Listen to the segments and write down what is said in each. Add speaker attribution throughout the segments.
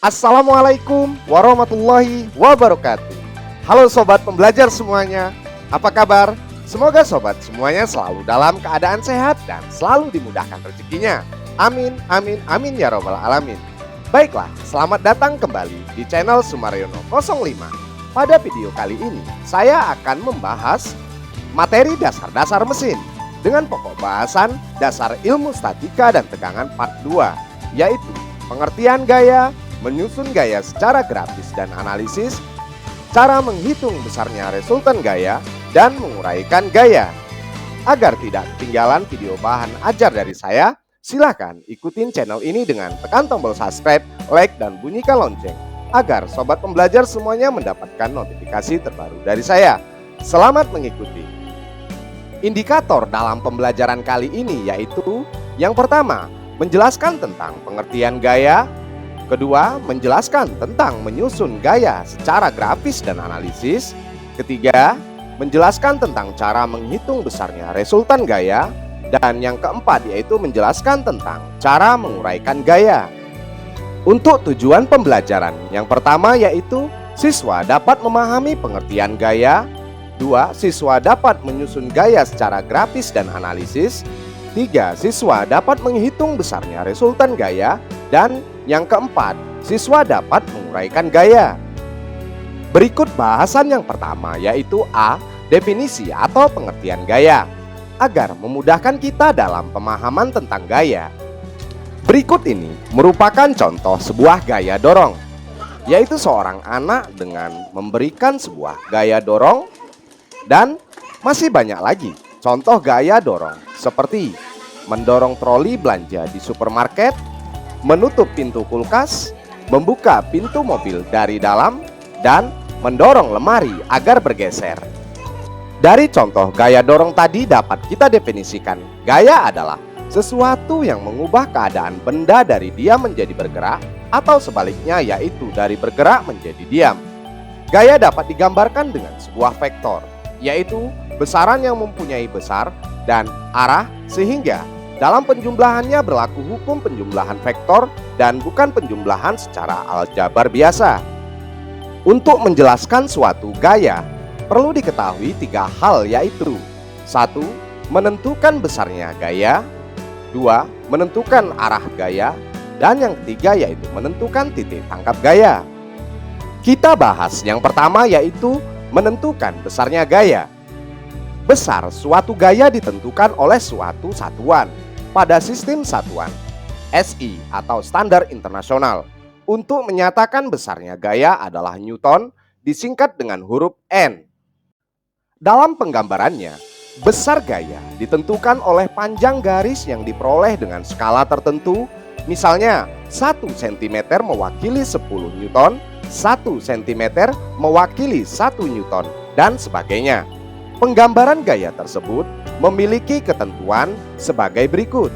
Speaker 1: Assalamualaikum warahmatullahi wabarakatuh. Halo sobat pembelajar semuanya, apa kabar? Semoga sobat semuanya selalu dalam keadaan sehat dan selalu dimudahkan rezekinya. Amin, amin, amin ya robbal alamin. Baiklah, selamat datang kembali di channel Sumaryono 05. Pada video kali ini, saya akan membahas materi dasar-dasar mesin dengan pokok bahasan dasar ilmu statika dan tegangan part 2, yaitu pengertian gaya, menyusun gaya secara grafis dan analisis, cara menghitung besarnya resultan gaya, dan menguraikan gaya. Agar tidak ketinggalan video bahan ajar dari saya, silahkan ikutin channel ini dengan tekan tombol subscribe, like, dan bunyikan lonceng, agar sobat pembelajar semuanya mendapatkan notifikasi terbaru dari saya. Selamat mengikuti. Indikator dalam pembelajaran kali ini yaitu: yang pertama, menjelaskan tentang pengertian gaya. Kedua, menjelaskan tentang menyusun gaya secara grafis dan analisis. Ketiga, menjelaskan tentang cara menghitung besarnya resultan gaya. Dan yang keempat yaitu menjelaskan tentang cara menguraikan gaya. Untuk tujuan pembelajaran, yang pertama yaitu siswa dapat memahami pengertian gaya. Dua, siswa dapat menyusun gaya secara grafis dan analisis. Tiga, siswa dapat menghitung besarnya resultan gaya. Dan yang keempat, siswa dapat menguraikan gaya. Berikut bahasan yang pertama yaitu A. Definisi atau pengertian gaya, agar memudahkan kita dalam pemahaman tentang gaya. Berikut ini merupakan contoh sebuah gaya dorong, yaitu seorang anak dengan memberikan sebuah gaya dorong. Dan masih banyak lagi contoh gaya dorong seperti mendorong troli belanja di supermarket, menutup pintu kulkas, membuka pintu mobil dari dalam, dan mendorong lemari agar bergeser. Dari contoh gaya dorong tadi dapat kita definisikan, gaya adalah sesuatu yang mengubah keadaan benda dari diam menjadi bergerak, atau sebaliknya yaitu dari bergerak menjadi diam. Gaya dapat digambarkan dengan sebuah vektor, yaitu besaran yang mempunyai besar dan arah, sehingga dalam penjumlahannya berlaku hukum penjumlahan vektor dan bukan penjumlahan secara aljabar biasa. Untuk menjelaskan suatu gaya, perlu diketahui tiga hal yaitu: 1. Menentukan besarnya gaya. 2. Menentukan arah gaya. Dan yang ketiga yaitu menentukan titik tangkap gaya. Kita bahas yang pertama yaitu menentukan besarnya gaya. Besar suatu gaya ditentukan oleh suatu satuan pada sistem satuan SI atau standar internasional. Untuk menyatakan besarnya gaya adalah Newton, disingkat dengan huruf N. Dalam penggambarannya, besar gaya ditentukan oleh panjang garis yang diperoleh dengan skala tertentu. Misalnya 1 cm mewakili 10 Newton, 1 cm mewakili 1 Newton, dan sebagainya. Penggambaran gaya tersebut memiliki ketentuan sebagai berikut,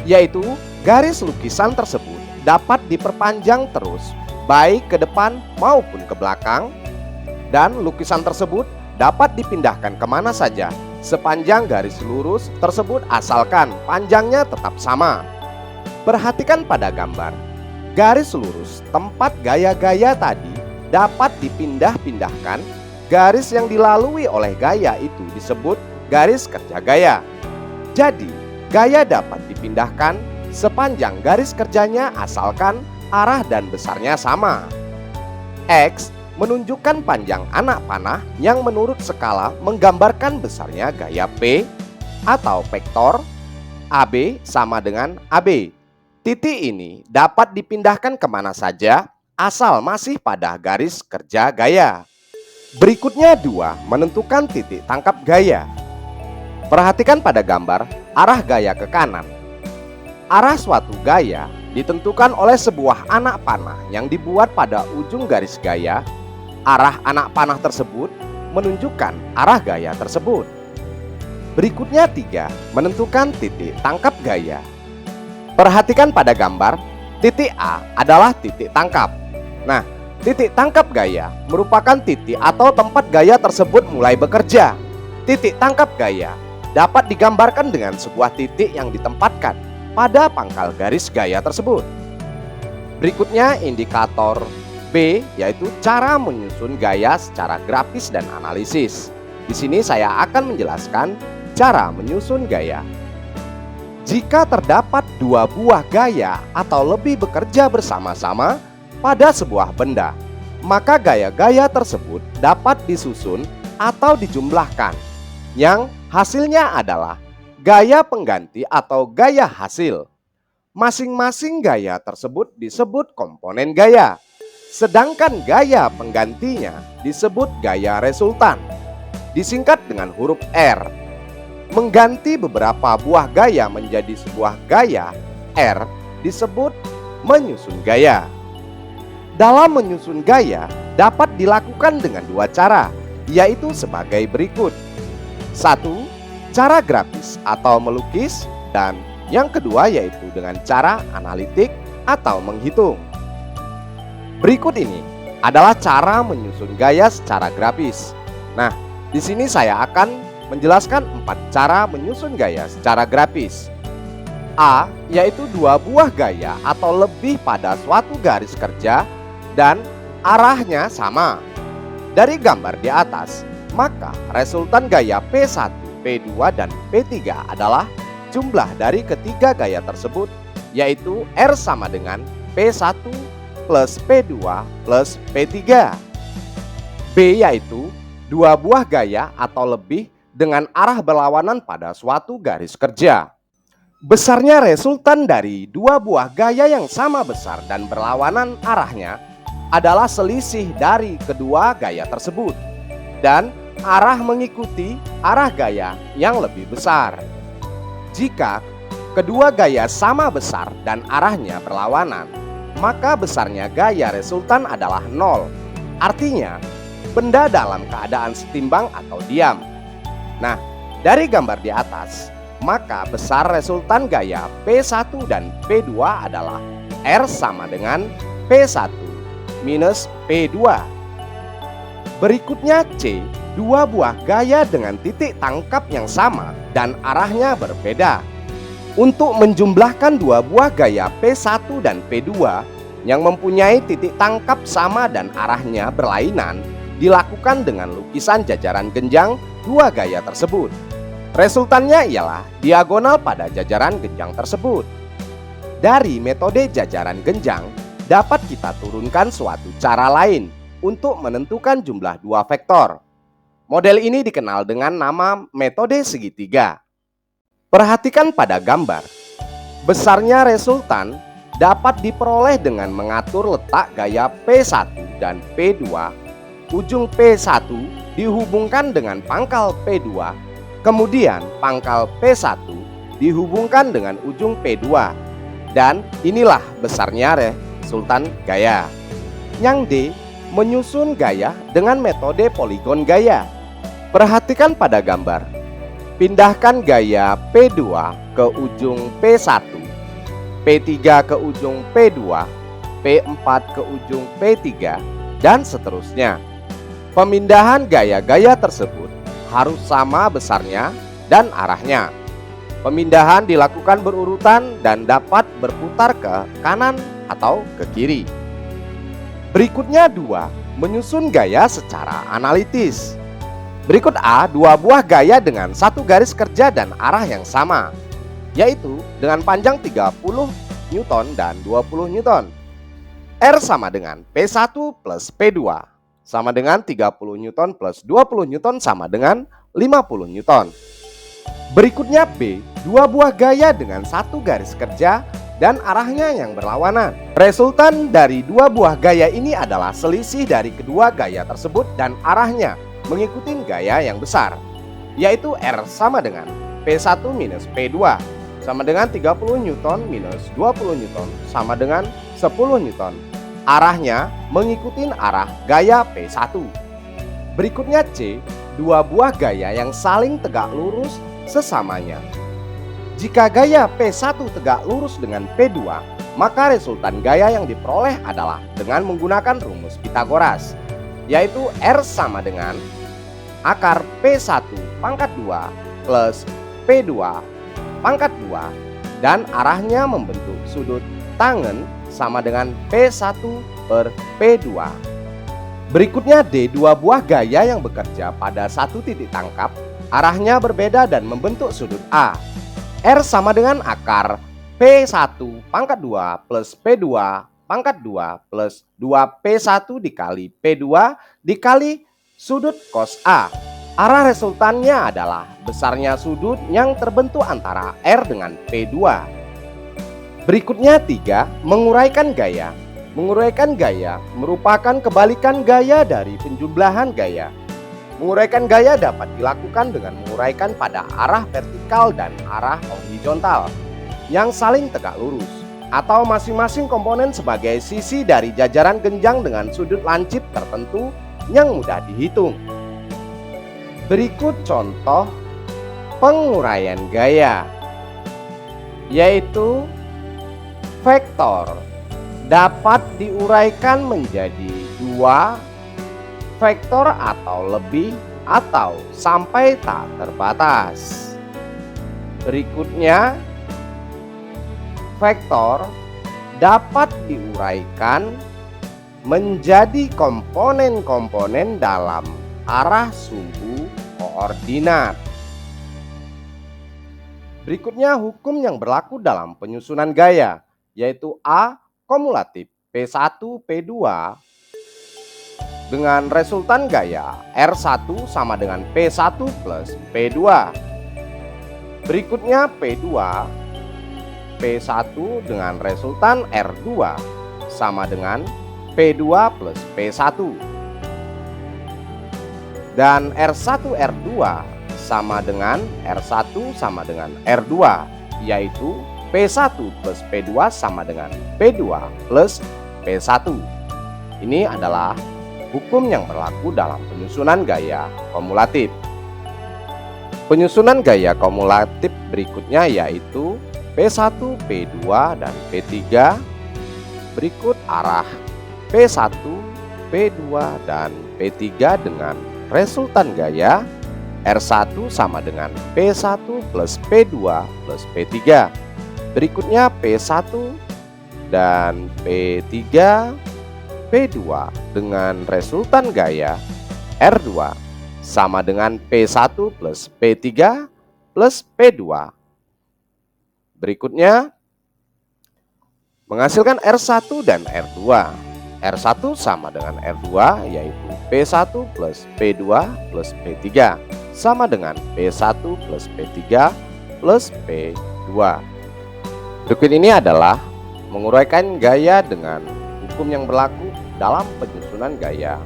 Speaker 1: yaitu garis lukisan tersebut dapat diperpanjang terus baik ke depan maupun ke belakang, dan lukisan tersebut dapat dipindahkan kemana saja sepanjang garis lurus tersebut asalkan panjangnya tetap sama. Perhatikan pada gambar, garis lurus tempat gaya-gaya tadi dapat dipindah-pindahkan. Garis yang dilalui oleh gaya itu disebut garis kerja gaya. Jadi, gaya dapat dipindahkan sepanjang garis kerjanya asalkan arah dan besarnya sama. X menunjukkan panjang anak panah yang menurut skala menggambarkan besarnya gaya P atau vektor AB sama dengan AB. Titik ini dapat dipindahkan kemana saja asal masih pada garis kerja gaya. Berikutnya 2. Menentukan titik tangkap gaya. Perhatikan pada gambar arah gaya ke kanan. Arah suatu gaya ditentukan oleh sebuah anak panah yang dibuat pada ujung garis gaya. Arah anak panah tersebut menunjukkan arah gaya tersebut. Berikutnya 3. Menentukan titik tangkap gaya. Perhatikan pada gambar, titik A adalah titik tangkap. Nah, titik tangkap gaya merupakan titik atau tempat gaya tersebut mulai bekerja. Titik tangkap gaya dapat digambarkan dengan sebuah titik yang ditempatkan pada pangkal garis gaya tersebut. Berikutnya indikator B, yaitu cara menyusun gaya secara grafis dan analisis. Di sini saya akan menjelaskan cara menyusun gaya. Jika terdapat dua buah gaya atau lebih bekerja bersama-sama pada sebuah benda, maka gaya-gaya tersebut dapat disusun atau dijumlahkan, yang hasilnya adalah gaya pengganti atau gaya hasil. Masing-masing gaya tersebut disebut komponen gaya, sedangkan gaya penggantinya disebut gaya resultan, disingkat dengan huruf R. Mengganti beberapa buah gaya menjadi sebuah gaya R disebut menyusun gaya. Dalam menyusun gaya dapat dilakukan dengan dua cara, yaitu sebagai berikut. 1. Cara grafis atau melukis, dan yang kedua yaitu dengan cara analitik atau menghitung. Berikut ini adalah cara menyusun gaya secara grafis. Nah, di sini saya akan menjelaskan 4 cara menyusun gaya secara grafis. A, yaitu dua buah gaya atau lebih pada suatu garis kerja dan arahnya sama. Dari gambar di atas, maka resultan gaya P1, P2, dan P3 adalah jumlah dari ketiga gaya tersebut, yaitu R sama dengan P1 plus P2 plus P3. B, yaitu dua buah gaya atau lebih dengan arah berlawanan pada suatu garis kerja. Besarnya resultan dari dua buah gaya yang sama besar dan berlawanan arahnya adalah selisih dari kedua gaya tersebut, dan arah mengikuti arah gaya yang lebih besar. Jika kedua gaya sama besar dan arahnya berlawanan, maka besarnya gaya resultan adalah 0. Artinya, benda dalam keadaan setimbang atau diam. Nah, dari gambar di atas, maka besar resultan gaya P1 dan P2 adalah R sama dengan P1 minus P2. Berikutnya C, dua buah gaya dengan titik tangkap yang sama dan arahnya berbeda. Untuk menjumlahkan dua buah gaya P1 dan P2 yang mempunyai titik tangkap sama dan arahnya berlainan, dilakukan dengan lukisan jajaran genjang dua gaya tersebut. Resultannya ialah diagonal pada jajaran genjang tersebut. Dari metode jajaran genjang, dapat kita turunkan suatu cara lain untuk menentukan jumlah dua vektor. Model ini dikenal dengan nama metode segitiga. Perhatikan pada gambar. Besarnya resultan dapat diperoleh dengan mengatur letak gaya P1 dan P2. Ujung P1 dihubungkan dengan pangkal P2, kemudian pangkal P1 dihubungkan dengan ujung P2, dan inilah besarnya resultan gaya. Yang D, menyusun gaya dengan metode poligon gaya. Perhatikan pada gambar. Pindahkan gaya P2 ke ujung P1, P3 ke ujung P2, P4 ke ujung P3, dan seterusnya. Pemindahan gaya-gaya tersebut harus sama besarnya dan arahnya. Pemindahan dilakukan berurutan dan dapat berputar ke kanan atau ke kiri. Berikutnya 2, menyusun gaya secara analitis. Berikut A, dua buah gaya dengan satu garis kerja dan arah yang sama, yaitu dengan panjang 30 Newton dan 20 Newton. R sama dengan P1 plus P2 sama dengan 30 Newton plus 20 Newton sama dengan 50 Newton. Berikutnya B, dua buah gaya dengan satu garis kerja dan arahnya yang berlawanan. Resultan dari dua buah gaya ini adalah selisih dari kedua gaya tersebut dan arahnya mengikuti gaya yang besar, yaitu R sama dengan P1 minus P2 sama dengan 30 Newton minus 20 Newton sama dengan 10 Newton. Arahnya mengikuti arah gaya P1. Berikutnya C, dua buah gaya yang saling tegak lurus sesamanya. Jika gaya P1 tegak lurus dengan P2, maka resultan gaya yang diperoleh adalah dengan menggunakan rumus Pythagoras, yaitu R sama dengan akar P1 pangkat 2 plus P2 pangkat 2, dan arahnya membentuk sudut tangen sama dengan P1 per P2. Berikutnya D2 buah gaya yang bekerja pada satu titik tangkap, arahnya berbeda dan membentuk sudut A. R sama dengan akar P1 pangkat 2 plus P2 pangkat 2 plus 2P1 dikali P2 dikali sudut cos A. Arah resultannya adalah besarnya sudut yang terbentuk antara R dengan P2. Berikutnya 3. Menguraikan gaya. Menguraikan gaya merupakan kebalikan gaya dari penjumlahan gaya. Menguraikan gaya dapat dilakukan dengan menguraikan pada arah vertikal dan arah horizontal yang saling tegak lurus, atau masing-masing komponen sebagai sisi dari jajaran genjang dengan sudut lancip tertentu yang mudah dihitung. Berikut contoh penguraian gaya, yaitu vektor dapat diuraikan menjadi 2 vektor atau lebih atau sampai tak terbatas. Berikutnya, vektor dapat diuraikan menjadi komponen-komponen dalam arah sumbu koordinat. Berikutnya hukum yang berlaku dalam penyusunan gaya, yaitu A kumulatif P1 P2 dengan resultan gaya R1 sama dengan P1 plus P2. Berikutnya P2 P1 dengan resultan R2 sama dengan P2 plus P1. Dan R1 R2 sama dengan R1 sama dengan R2, yaitu P1 plus P2 sama dengan P2 plus P1. Ini adalah hukum yang berlaku dalam penyusunan gaya kumulatif. Penyusunan gaya kumulatif berikutnya yaitu P1, P2, dan P3. Berikut arah P1, P2, dan P3 dengan resultan gaya R1 sama dengan P1 plus P2 plus P3. Berikutnya P1 dan P3, P2 dengan resultan gaya R2 sama dengan P1 plus P3 plus P2. Berikutnya menghasilkan R1 dan R2. R1 sama dengan R2 yaitu P1 plus P2 plus P3 sama dengan P1 plus P3 plus P2. Berikut ini adalah menguraikan gaya dengan hukum yang berlaku dalam penyusunan gaya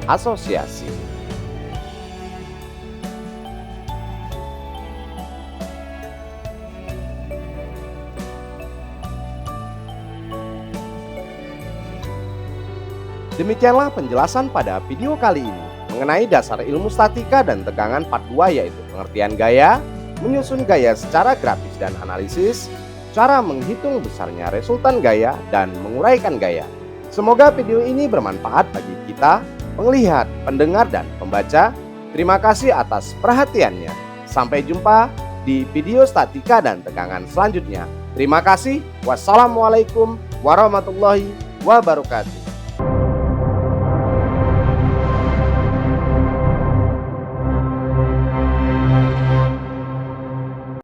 Speaker 1: asosiasi. Demikianlah penjelasan pada video kali ini mengenai dasar ilmu statika dan tegangan part 2, yaitu pengertian gaya, menyusun gaya secara grafis dan analisis, cara menghitung besarnya resultan gaya, dan menguraikan gaya. Semoga video ini bermanfaat bagi kita, penglihat, pendengar, dan pembaca. Terima kasih atas perhatiannya. Sampai jumpa di video statika dan tegangan selanjutnya. Terima kasih. Wassalamualaikum warahmatullahi wabarakatuh.